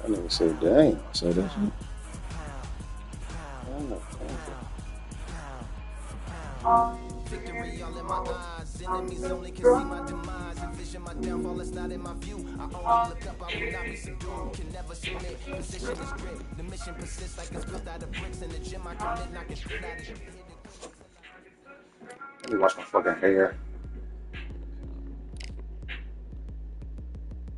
I never said dang. I said that shit. I don't know. Victory all in my eyes, enemies only can see my demise. Envision my downfall, it's not in my view. I only look up, I will not be subdued. Can never submit, position is grit. The mission persists like it's built out of bricks. In the gym I commit, knocking shit out of shit. Let me wash my fucking hair.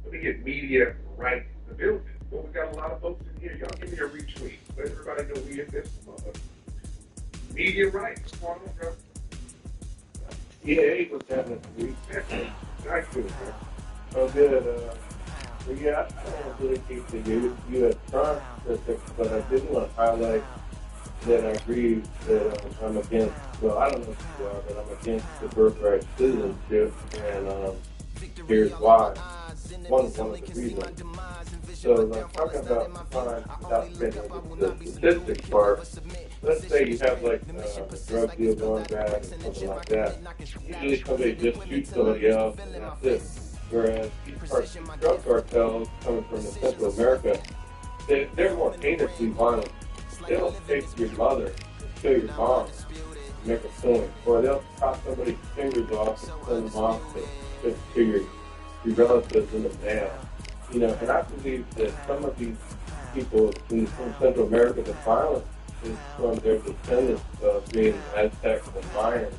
Let me get media right in the building. Well, we got a lot of folks in here. Y'all give me a retweet. Let everybody know we at this mother. Media rights. Come on, bro. Yeah, was having a week. Nice to it, man. Oh, good. But yeah, I don't really think that you had strong statistics, but I did want to highlight that I agree that I'm against, well, I don't know if you are, but I'm against the birthright citizenship, and here's why. One of the reasons. So, like, talking about crime without getting into the statistics part, let's say you have, like, a drug deal going bad or something like that. Usually somebody just shoots somebody else, and that's it. Whereas these drug cartels coming from Central America, they're more heinously violent. They'll take your mother and kill your mom to make a point. Or they'll chop somebody's fingers off and send them off to your relatives in the mail. You know, and I believe that some of these people from Central America, the violence is from their descendants of being Aztecs and Mayans.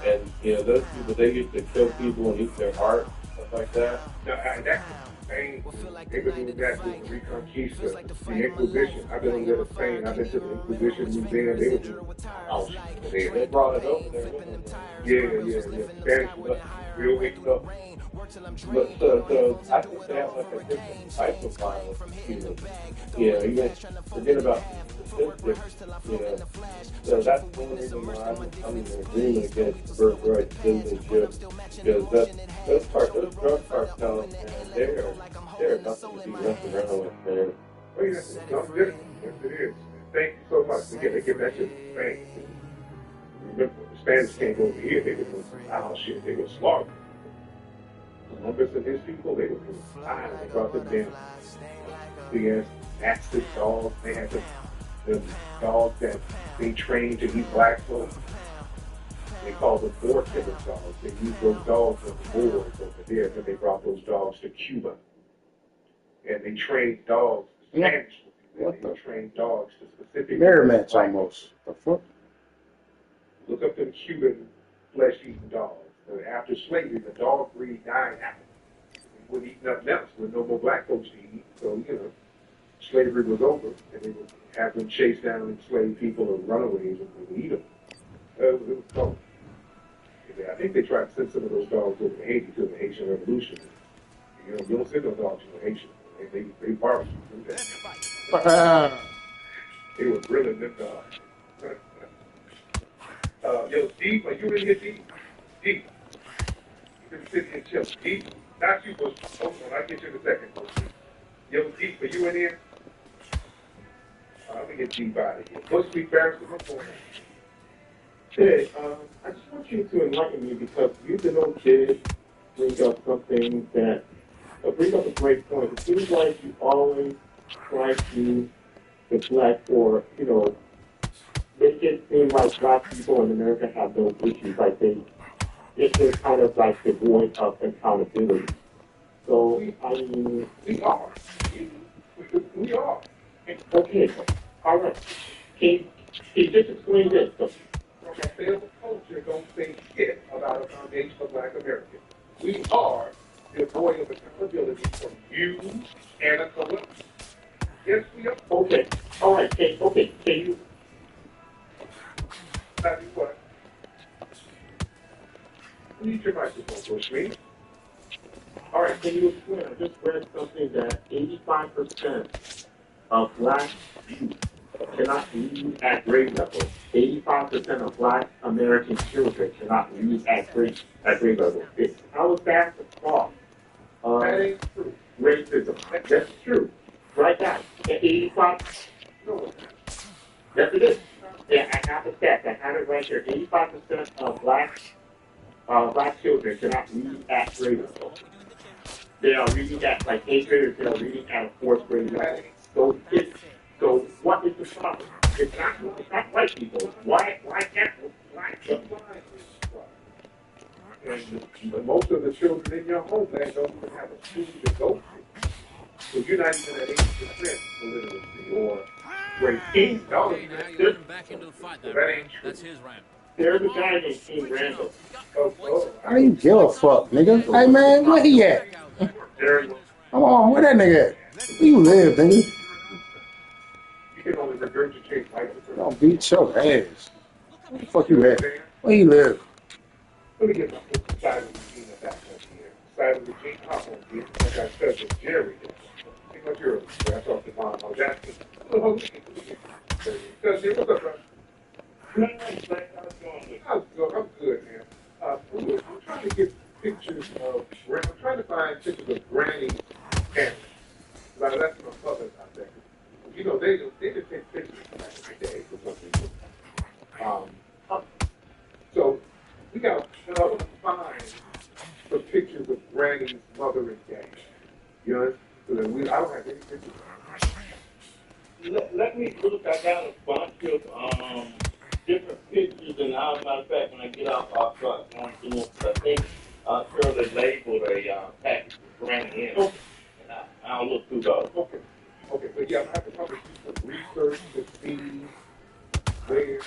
And, you know, those people, they used to kill people and eat their heart, stuff like that. Now, that's the same. They were doing that with the Reconquista, the Inquisition. I've been over to Spain. I've been to the Inquisition Museum. They were doing They brought it over there. Yeah. Spanish was real mixed up. But so I think they have like a different type of violence. You know, you forget about statistics, you know. So that's one reason why I'm in agreement against birthright citizenship, because those drug cartels, man, they're nothing to be messed around with, man. Oh, yeah, it's something different. Yes, it is. Thank you so much. Again, they give that shit to Spain. Remember, the Spanish came over here, they were doing some shit. They were slaughtering. Columbus and his people, they were doing violence. They brought them in. Big ass Aztec dogs. They had the dogs that they trained to eat black folks. They called them boar killer dogs. They used those dogs as boars over there, but they brought those dogs to Cuba. And they trained dogs, Spanish people, they trained dogs to specific Merriman's almost. The fuck? Look up them Cuban flesh-eating dogs. After slavery, the dog breed died out. They wouldn't eat nothing else. There were no more black folks to eat. So, you know, slavery was over, and they would have them chase down enslaved people or runaways and they would eat them. It was cold. I think they tried to send some of those dogs over to Haiti to the Haitian Revolution. You know, you don't send those dogs to Haitian. They barbecue them. They were grilling them dogs. Yo, Steve, are you in here, Steve? Steve, you can sit here and chill. Steve, not you, but hold on, I'll get you in a second. Yo, Steve, are you in here? Let me get Steve out of here. Bush Street Barrister, what's going on? Hey, I just want you to enlighten me, because you've been on kids bring up something that bring up a great point. It seems like you always try to deflect, or, you know, make it seem like black people in America have those issues, like they're kind of like devoid of accountability. So, I mean, we are. We are. Okay, all right. Can you just explain this? From a failed culture, don't say shit about a foundation for black Americans. We are devoid of accountability from you and a collective. Yes, we are. Okay, all right. Can you? Now, do what? Need your microphone, Bush Street. All right, can you explain? I just read something that 85% of black youth cannot read at grade level. 85% of black American children cannot read at grade level. How is that the cause of racism? That's true. Right now, 85. No. Yes, it is. Yeah, I have the stats. I have it right here. 85% of black children cannot read at grade level. They are reading at like 8th grade, they are reading at a 4th grade level. So what is the problem? It's not white people. Why can't and most of the children in your homeland don't even have a school to go to. So you're not even at 80% literacy or grade 8. No, You're back into the fight there, man. That's his round. there's a guy named King Randall. I ain't give a fuck, nigga. Hey man, where he at? Come on, where that nigga at? Where you live, nigga? You can only regurgitate white. Don't beat your ass. Where the fuck you at? Where you live? Let me get my side of Regina back up here. Side of Regina, hop on here. Like I said with Jerry. See what you're I talked to Mom. I was asking. What's up, bro? I'm good, man. I'm trying to get pictures of, I'm trying to find pictures of Granny's parents. Like, that's my mother's out there. You know, they didn't take pictures back in the day for some reason. So, we got to find some pictures of Granny's mother and dad. You know, so that I don't have any pictures. Let me look. I got a bunch of different pictures, and as a matter of fact, when I get off, I'll start going through them. I think Shirley labeled a package for Granny in, and I'll look through those. Okay, but yeah, I have to probably do some research to see where.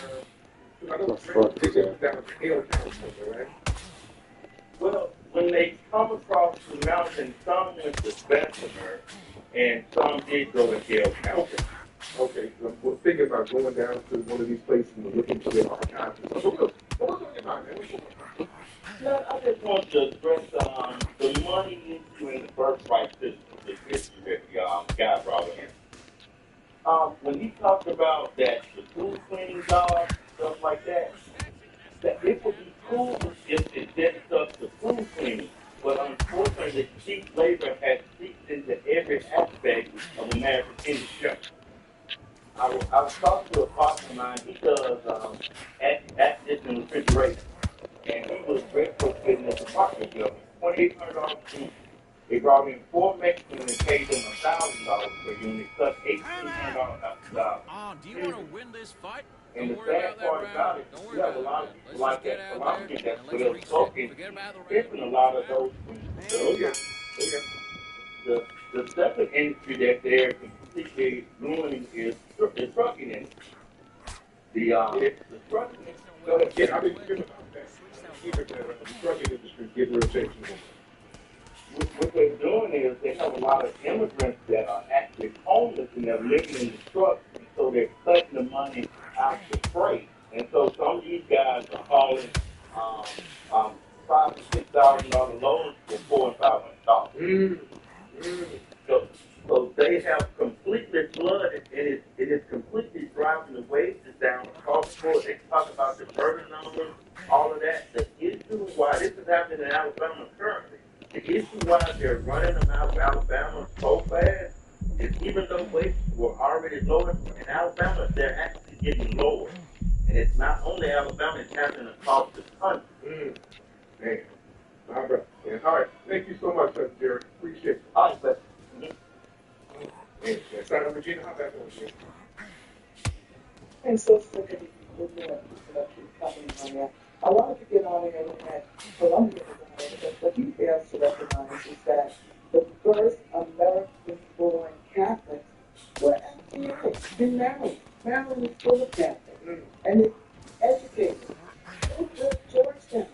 I don't think that was Hale County, right? Well, when they come across the mountain, some went to Bessemer, and some did go to Hale County. Okay, we're thinking about going down to one of these places and looking for their archives. So what's on your mind, man? No, I just want to address the money issue in the birthright system, the issue that the guy brought in. When he talked about that, the school cleaning job, stuff like that, that it would be cool if it did stuff to food cleaning. But unfortunately, cheap labor has seeped into every aspect of American industry. I was talking to a partner of mine. He does active refrigeration, and he was retrofitting this apartment building, $2,800 a week. They brought in 4 Mexicans and paid them $1,000 per unit, cut $1,800 out the job. Do you want to win this fight? And the sad part about it, you have a lot of people like that. A lot of people that's still smoking, tipping a lot of those people. The second industry that they're completely ruining is the trucking industry. The trucking industry. Yeah, I've been hearing about that. The trucking industry getting real attention. What they're doing is they have a lot of immigrants that are actually homeless and they're living in the trucks, and so they're cutting the money out to freight. And so some of these guys are hauling $5,000 to $6,000 loads for $400 and $500. So they have completely flooded, and it is completely driving the wages down across the board. They talk about the burden numbers, all of that. The issue why this is happening in Alabama currently, the issue why they're running them out of Alabama so fast is even though wages were already lower in Alabama, they're actually getting lower. And it's not only Alabama, it's happening across the country. Man, all right. Yeah. All right. Thank you so much, Jerry. Appreciate it. All right, but Senator Regina, how about that? And so sick of the company on there. I wanted to get on there and look at Columbia design, but what he fails to recognize is that the first American-born Catholics were FBA. Been married. Maryland is full of Catholics. And it's educated. Who built Georgetown?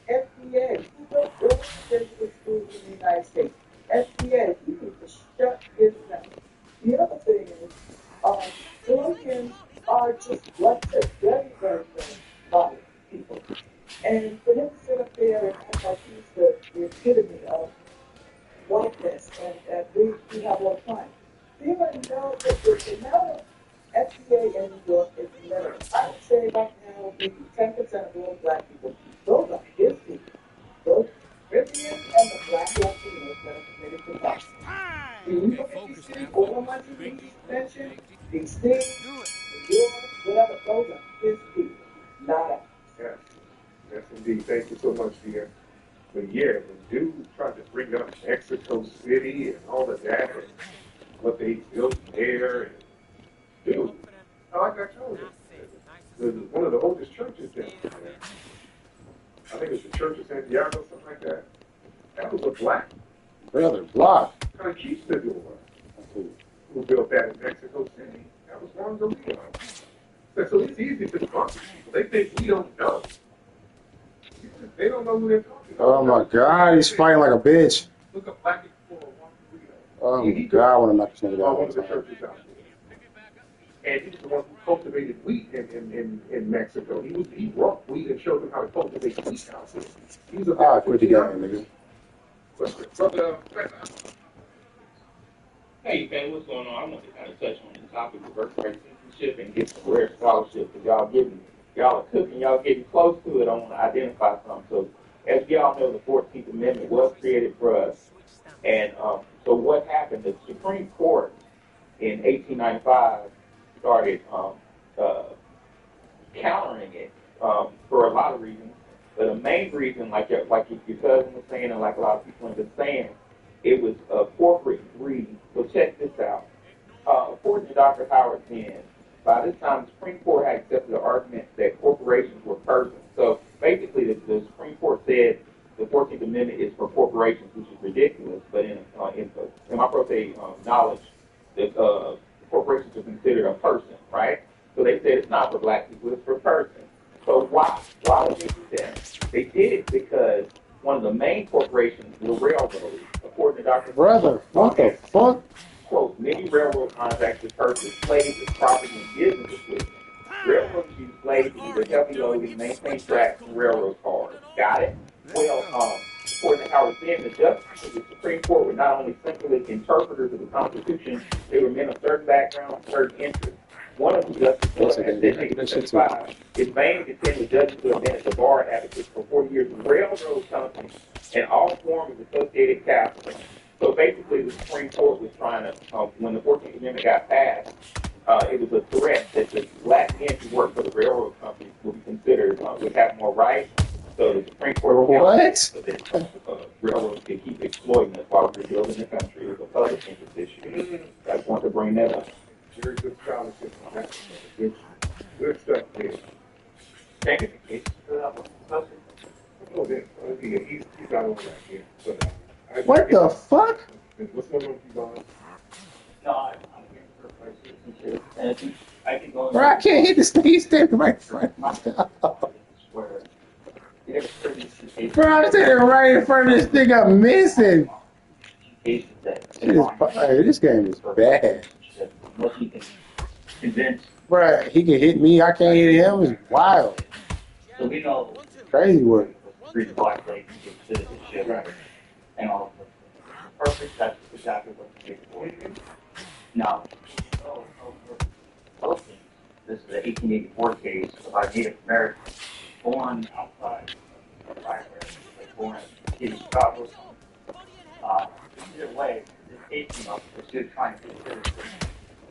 FBA. Who built all the Jesuit schools in the United States? FBA. You need to shut his mouth. The other thing is, Colombians are just, like I said, very, very, very violent people. And for him to sit up there and act like he's the epitome of whiteness, and we have all the time. Do you want to know that the amount of FBA in New York is limited? I would say right now, maybe 10% of all black people, those are his people. Those Caribbeans and the black Latinos that are committed to violence. Do you look at these things, all the ones you mentioned, these things, New York, whatever, those are his people, not us. Yes. Yes, indeed. Thank you so much, dear. But yeah, when dudes tried to bring up Mexico City and all of that, and what they built there, and dude, like I told you, one of the oldest churches down there. I think it's the Church of Santiago, something like that. That was a black Brother, block. conquistador who built that in Mexico City. That was Juan Galileo. So it's easy to debunk people. They think we don't know. They don't know who they're talking about. Oh my God, he's fighting like a bitch. Look up black people. Oh my God, I want to knock this nigga One of the down. churches out there. And he's the one who cultivated wheat in Mexico. He brought wheat and showed them how to cultivate wheat out there. He's a Quit the game, nigga. Brother, Hey, man, what's going on? I want to kind of touch on the topic of birthright citizenship and get some rare scholarship because y'all are cooking, y'all getting close to it. I want to identify something. So, as y'all know, the 14th Amendment was created for us. And so what happened? The Supreme Court in 1895 started countering it for a lot of reasons. But the main reason, like your cousin was saying, and like a lot of people have been saying, it was corporate greed. So check this out. According to Dr. Howard Zinn, by this time the Supreme Court had accepted the argument that corporations were persons. So basically the Supreme Court said the 14th Amendment is for corporations, which is ridiculous. But in my pro se knowledge, that corporations are considered a person, right? So they said it's not for black people, it's for persons. So why did they do that? They did it because one of the main corporations were railroads. According to Dr. Brother, what the fuck? Quote, many railroad contractors purchased slaves as property and businesses with them. Railroads use slaves to do the heavy loading, maintain tracks, and railroad cars. Got it? Well, according to Howard Zinn, the justices of the Supreme Court were not only simply interpreters of the Constitution, they were men of certain backgrounds, certain interests. One of the justices, in 1975, is vain to contend the judges who have been at the bar advocates for 40 years of railroad companies and all forms of associated capital. So basically, the Supreme Court was trying to, when the 14th Amendment got passed, it was a threat that the black men who work for the railroad companies would be considered, would have more rights. So the Supreme Court What? that railroads could keep exploiting us while we're building the country. It was a public interest issue. I just want to bring that up. very good scholarship. Good stuff there. Thank you. Oh, he's not over that here. So, What the fuck? What's going on with you, Don? No, I'm here for my citizenship. And I can go. Bro, I can't hit this thing. He's standing right in front of myself. Where there's certain Bro, I'm standing right in front of this thing. I'm missing. cases that Hey, this game is bad. unless you can convince. Bro, he can hit me. I can't hit him. It's wild. So we know Crazy work. read the black lake and get citizenship. Right. And all of it. Perfect. That's exactly what the case for. Now, for this is the 1884 case about Native Americans born outside of Black Americans, like born in Chicago. Either way, this case came up was still trying to get citizenship.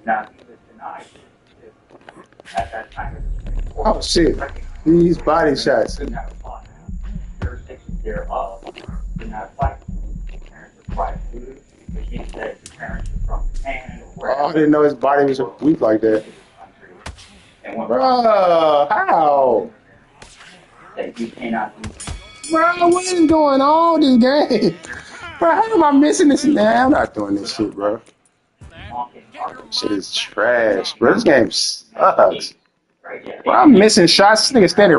Now, he was denied citizenship at that time of the Supreme Court. Oh, shit. These body shots. Couldn't have a law. Jurisdictions thereof did not apply. Parents were private. Which means that the parents were from Japan or Oh, I didn't know his body was weak like that. And one Bro, how? that you cannot do. Bro, what is going on in this game? Bro, how am I missing this? Nah, I'm not doing this shit, bro. Shit is trash, bro. This game sucks. Right? Yeah. Bro, I'm missing shots. This nigga standing